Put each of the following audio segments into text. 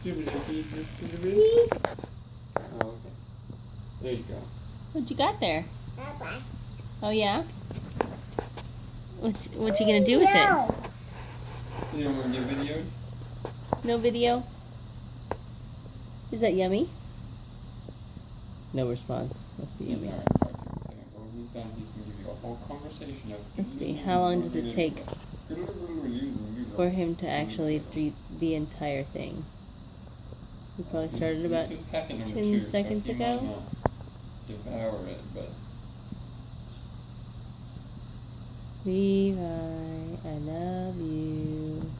Please. Oh, okay. There you go. What you got there? Bye-bye. Oh yeah? What you gonna do with it? You don't want to get videoed? No video? Is that yummy? No response. Must be yummy. Alright, when he's done, he's going to give you a whole conversation of... Let's see, how long does it take for him to actually eat the entire thing? We probably started about This is packet number 10 2, seconds so he ago. might not devour it, but... Levi, I love you.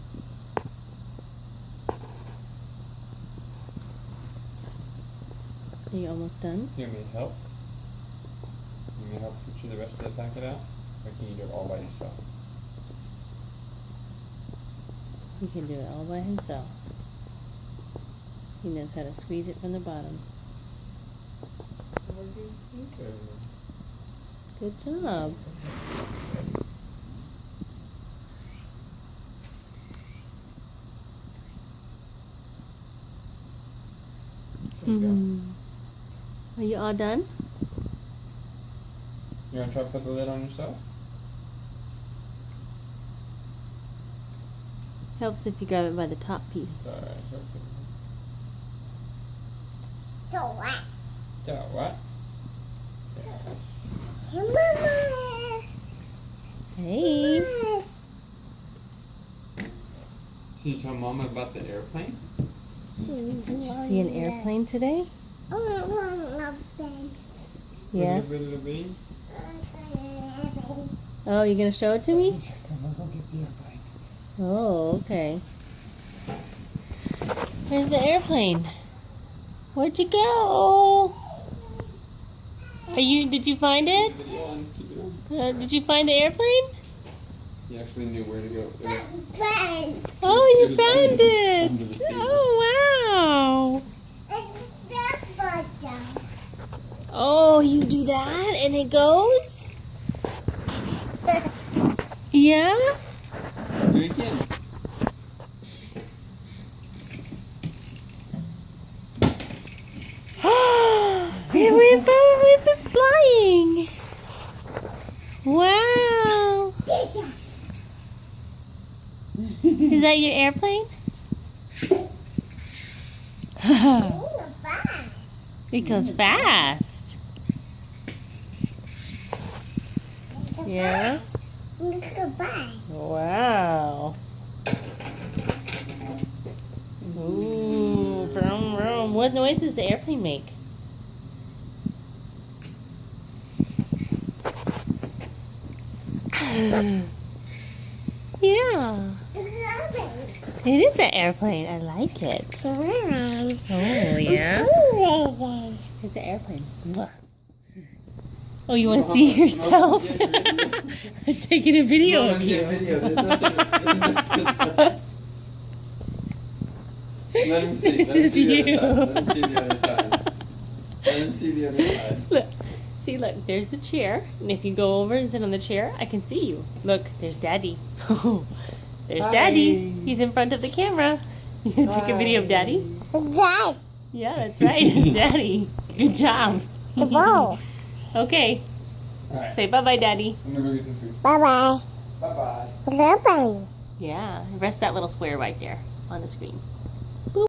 Are you almost done? You want me to help? You want me to help put you the rest of the packet out? Or can you do it all by yourself? He can do it all by himself. He knows how to squeeze it from the bottom. Good job. Are you all done? You want to try to put the lid on yourself? Helps if you grab it by the top piece. Alright, okay. So what? So what? Mama. Hey. Mama. Can you tell Mama about the airplane? Did you see an airplane today? Yeah. Little bean? Oh, you gonna show it to me? Come on, go get the airplane. Oh, okay. Where's the airplane? Where'd you go? Did you find it? Keep it on, keep it on. Did you find the airplane? He actually knew where to go. Oh, It you was found under the it! table. Oh, wow! Oh, you do that and it goes? Yeah? Do it again. We've been flying! Wow! Is that your airplane? It goes fast. Yeah? Wow. Ooh, vroom, vroom. What noise does the airplane make? Yeah. It is an airplane. I like it. Oh, yeah? It's an airplane. Mwah. Oh, you want to see yourself? I'm taking a video of you. Let him see. This is you. Let him see the other side. Let him see the other side. Look. See, look, there's the chair. And if you go over and sit on the chair, I can see you. Look, there's Daddy. There's Hi. Daddy. He's in front of the camera. You gonna take a video of Daddy? Dad. Yeah, that's right. It's Daddy. Good job. Tomorrow. Okay. Alright. Say bye-bye, Daddy. I'm gonna go get some food. Bye-bye. Bye-bye. Bye-bye. Yeah, rest that little square right there on the screen.